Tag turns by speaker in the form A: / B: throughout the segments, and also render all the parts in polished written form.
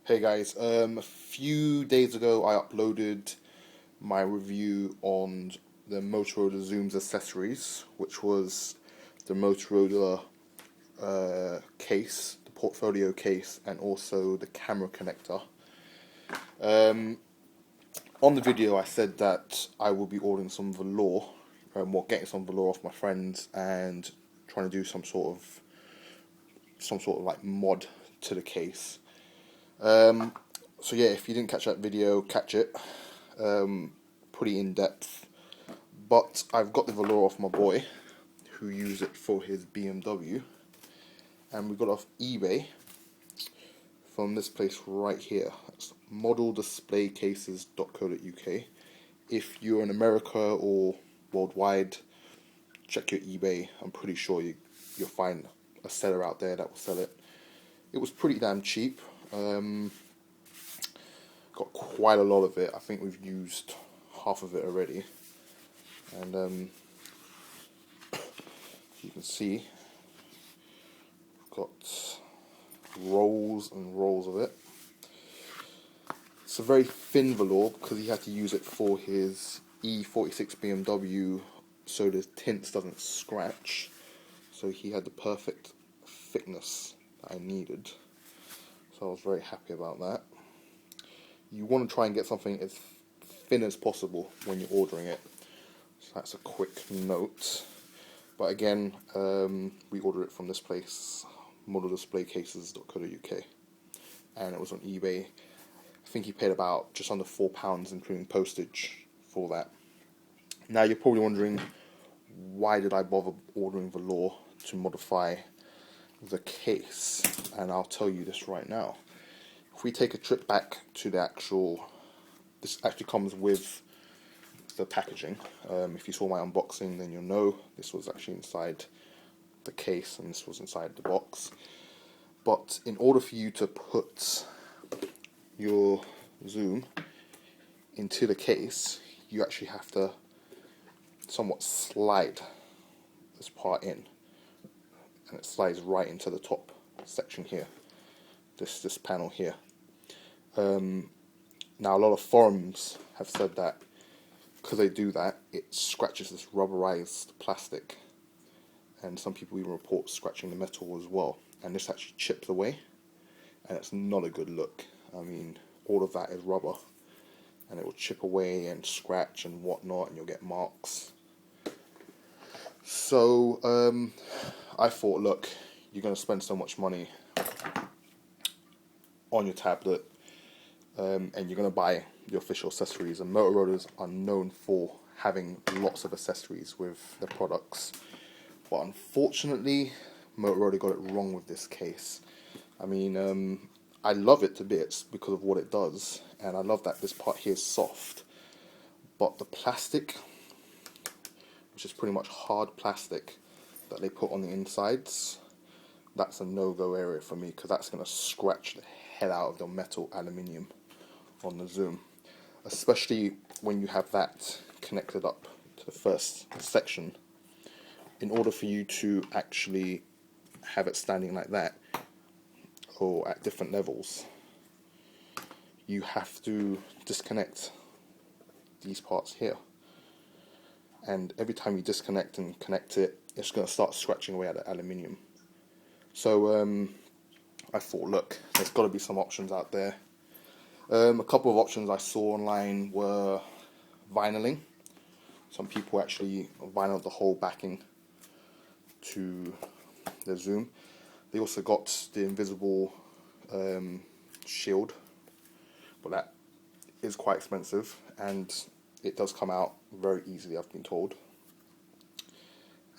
A: Hey guys, a few days ago I uploaded my review on the Motorola Xoom's accessories, which was the Motorola case, the Portfolio case, and also the camera connector. Um, on the video I said that I will be ordering some Velour, getting some Velour off my friends and trying to do some sort of like mod to the case. Um, so yeah, if you didn't catch that video, catch it. Pretty in depth. But I've got the Velour off my boy, who used it for his BMW, and we got it off eBay from this place right here. That's modeldisplaycases.co.uk. If you're in America or worldwide, check your eBay. I'm pretty sure you'll find a seller out there that will sell it. It was pretty damn cheap. Got quite a lot of it. I think we've used half of it already, and you can see we've got rolls and rolls of it. It's a very thin velour because he had to use it for his E46 BMW so the tints doesn't scratch. So he had the perfect thickness that I needed. So I was very happy about that. You want to try and get something as thin as possible when you're ordering it. So that's a quick note. But again, we ordered it from this place, modeldisplaycases.co.uk, and it was on eBay. I think he paid about just under £4, including postage, for that. Now you're probably wondering, why did I bother ordering Velour to modify the case? And I'll tell you this right now. If we take a trip back to this actually comes with the packaging. If you saw my unboxing, then you'll know this was actually inside the case and this was inside the box. But in order for you to put your Xoom into the case, you actually have to somewhat slide this part in, and it slides right into the top section here, this panel here. Now a lot of forums have said that because they do that, it scratches this rubberized plastic, and some people even report scratching the metal as well, and this actually chips away, and it's not a good look. I mean, all of that is rubber, and it will chip away and scratch and whatnot, and you'll get marks. So I thought, look, you're going to spend so much money on your tablet, and you're going to buy the official accessories, and Motorola's are known for having lots of accessories with their products, but unfortunately Motorola got it wrong with this case. I mean, I love it to bits because of what it does, and I love that this part here is soft, but the plastic, which is pretty much hard plastic that they put on the insides, that's a no-go area for me, because that's going to scratch the hell out of the metal aluminium on the Xoom, especially when you have that connected up to the first section. In order for you to actually have it standing like that, or at different levels, you have to disconnect these parts here, and every time you disconnect and connect it, it's going to start scratching away at the aluminium. So I thought, look, there's got to be some options out there. A couple of options I saw online were vinyling. Some people actually vinyl the whole backing to the Xoom. They also got the invisible shield, but that is quite expensive, and it does come out very easily, I've been told.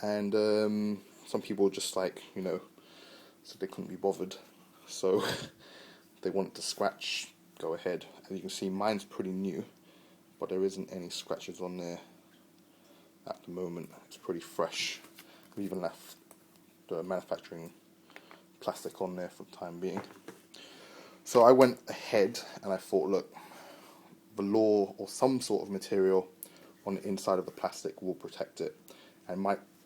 A: And some people just said they couldn't be bothered, so they wanted to scratch, go ahead. As you can see, mine's pretty new, but there isn't any scratches on there at the moment. It's pretty fresh. We even left the manufacturing plastic on there for the time being. So I went ahead and I thought, look, velour or some sort of material on the inside of the plastic will protect it, and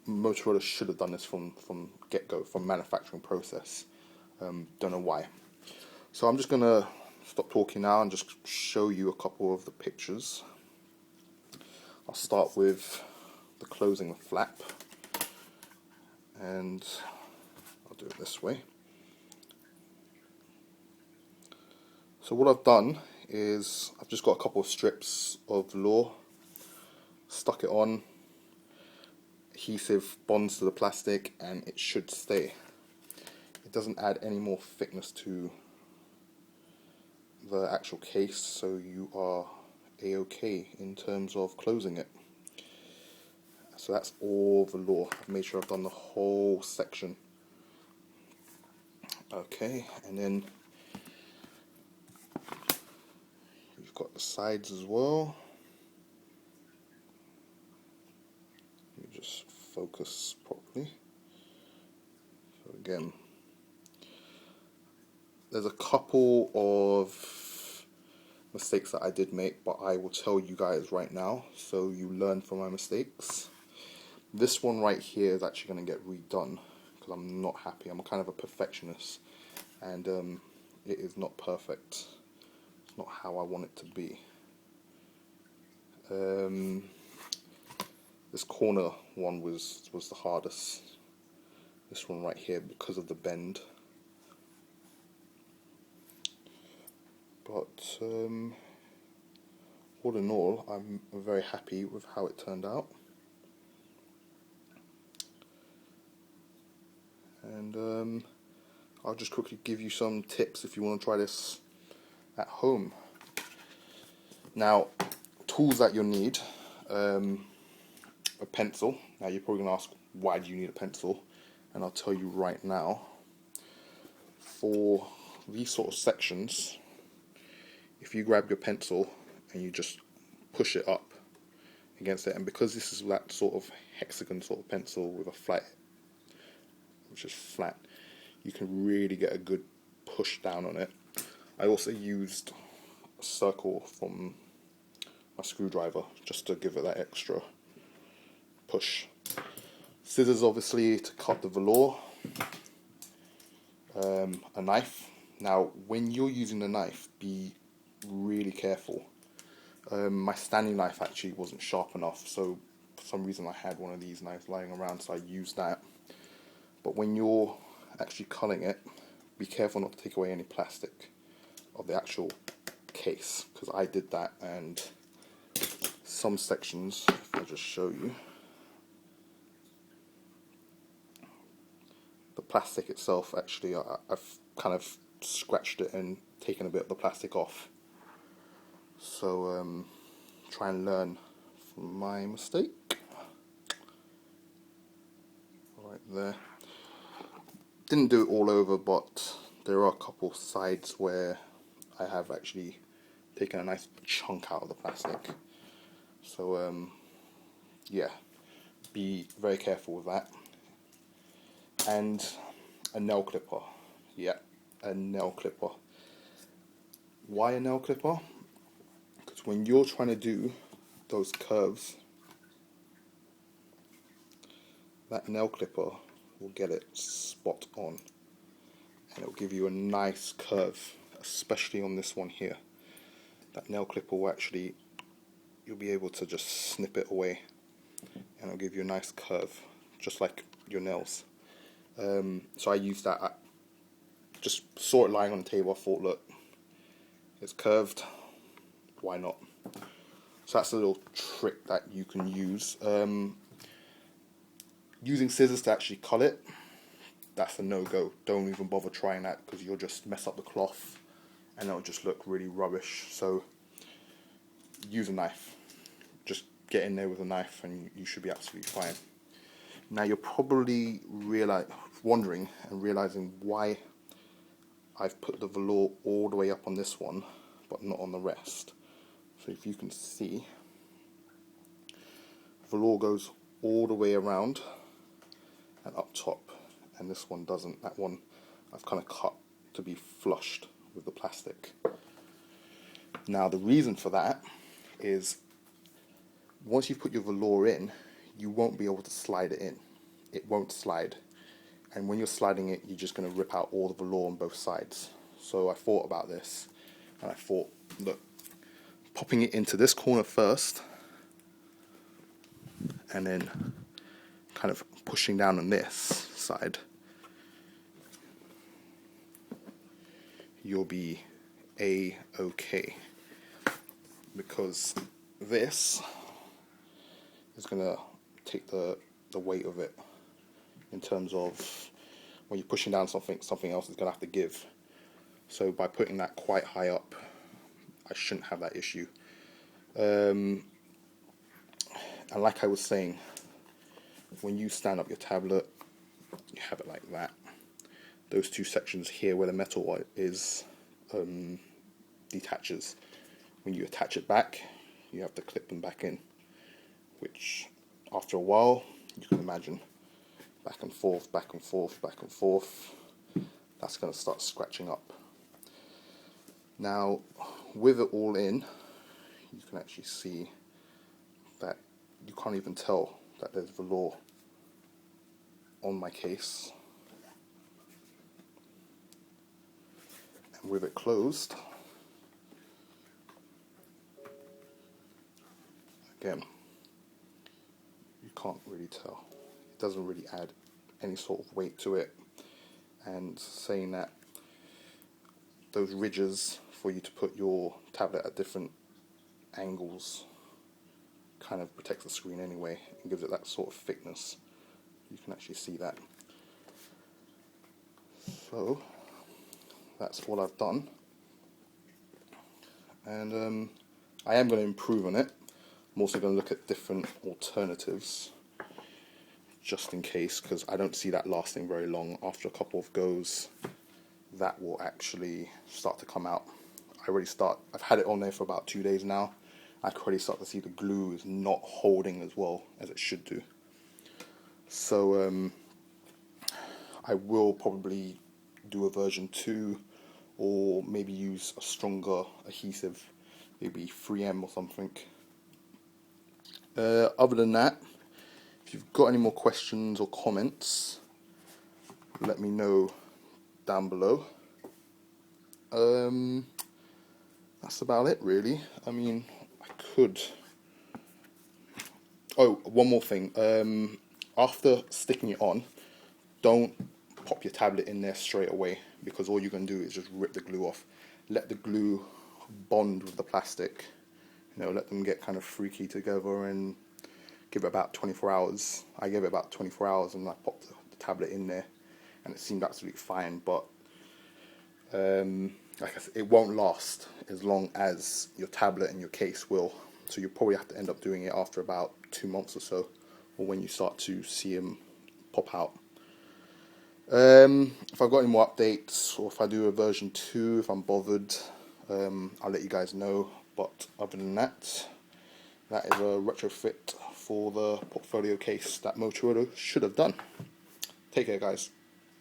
A: Motorola should have done this from get-go, from manufacturing process. Don't know why. So I'm just gonna stop talking now and just show you a couple of the pictures. I'll start with the closing flap, and I'll do it this way. So what I've done is I've just got a couple of strips of velour, stuck it on, adhesive bonds to the plastic, and it should stay. It doesn't add any more thickness to the actual case, so you are a-okay in terms of closing it. So that's all velour. I've made sure I've done the whole section. Okay, and then we've got the sides as well. Let me just focus properly. So again, there's a couple of mistakes that I did make, but I will tell you guys right now so you learn from my mistakes. This one right here is actually going to get redone because I'm not happy. I'm kind of a perfectionist, and it is not perfect. It's not how I want it to be. This corner one was the hardest. This one right here, because of the bend. But all in all, I'm very happy with how it turned out. And I'll just quickly give you some tips if you want to try this at home. Now, tools that you'll need, a pencil. Now you're probably going to ask, why do you need a pencil? And I'll tell you right now. For these sort of sections, if you grab your pencil and you just push it up against it, and because this is that sort of hexagon sort of pencil with a flat, which is flat, you can really get a good push down on it. I also used a circle from my screwdriver just to give it that extra push. Scissors obviously to cut the velour, a knife. Now when you're using the knife, be really careful. My Stanley knife actually wasn't sharp enough, so for some reason I had one of these knives lying around, so I used that. But when you're actually cutting it, be careful not to take away any plastic of the actual case, because I did that, and some sections, if I just show you, the plastic itself actually, I've kind of scratched it and taken a bit of the plastic off. So try and learn from my mistake. Right there. Didn't do it all over, but there are a couple sides where I have actually taken a nice chunk out of the plastic. So yeah, be very careful with that. And a nail clipper. Yeah, a nail clipper. Why a nail clipper? Because when you're trying to do those curves, that nail clipper will get it spot on, and it'll give you a nice curve, especially on this one here. That nail clipper will actually, you'll be able to just snip it away, and it'll give you a nice curve, just like your nails. So I used that. I just saw it lying on the table. I thought, look, it's curved, why not? So that's a little trick that you can use. Using scissors to actually cut it, that's a no-go. Don't even bother trying that, because you'll just mess up the cloth and it'll just look really rubbish. So use a knife. Just get in there with a knife and you should be absolutely fine. Now you're probably wondering and realizing why I've put the velour all the way up on this one but not on the rest. So if you can see, velour goes all the way around and up top, and this one doesn't. That one I've kind of cut to be flushed with the plastic. Now the reason for that is once you put your velour in, you won't be able to slide it in. It won't slide, and when you're sliding it, you're just going to rip out all the velour on both sides. So I thought about this. And I thought, look, popping it into this corner first, and then kind of pushing down on this side, you'll be A-okay. Because this is going to take the weight of it, in terms of when you're pushing down something, something else is going to have to give. So by putting that quite high up, I shouldn't have that issue. And like I was saying, when you stand up your tablet, you have it like that. Those two sections here where the metal is detaches. When you attach it back, you have to clip them back in, which after a while, you can imagine, back and forth, back and forth, back and forth, that's going to start scratching up. Now, with it all in, you can actually see that you can't even tell that there's velour on my case. And with it closed, again, you can't really tell. It doesn't really add any sort of weight to it. And saying that those ridges for you to put your tablet at different angles kind of protects the screen anyway and gives it that sort of thickness. You can actually see that. So that's what I've done, and I am going to improve on it. I'm also going to look at different alternatives just in case, because I don't see that lasting very long. After a couple of goes, that will actually start to come out. I've had it on there for about 2 days now. I can already start to see the glue is not holding as well as it should do. So I will probably do a version 2, or maybe use a stronger adhesive, maybe 3M or something. Other than that, if you've got any more questions or comments, let me know down below. That's about it, really. I mean, I could... Oh, one more thing. After sticking it on, don't pop your tablet in there straight away, because all you're going to do is just rip the glue off. Let the glue bond with the plastic. You know, let them get kind of freaky together, and give it about 24 hours. I gave it about 24 hours and I popped the tablet in there and it seemed absolutely fine, but like I said, it won't last as long as your tablet and your case will. So you'll probably have to end up doing it after about 2 months or so, or when you start to see them pop out. If I've got any more updates, or if I do a version 2, if I'm bothered, I'll let you guys know. But other than that, that is a retrofit for the Portfolio case that Motorola should have done. Take care, guys.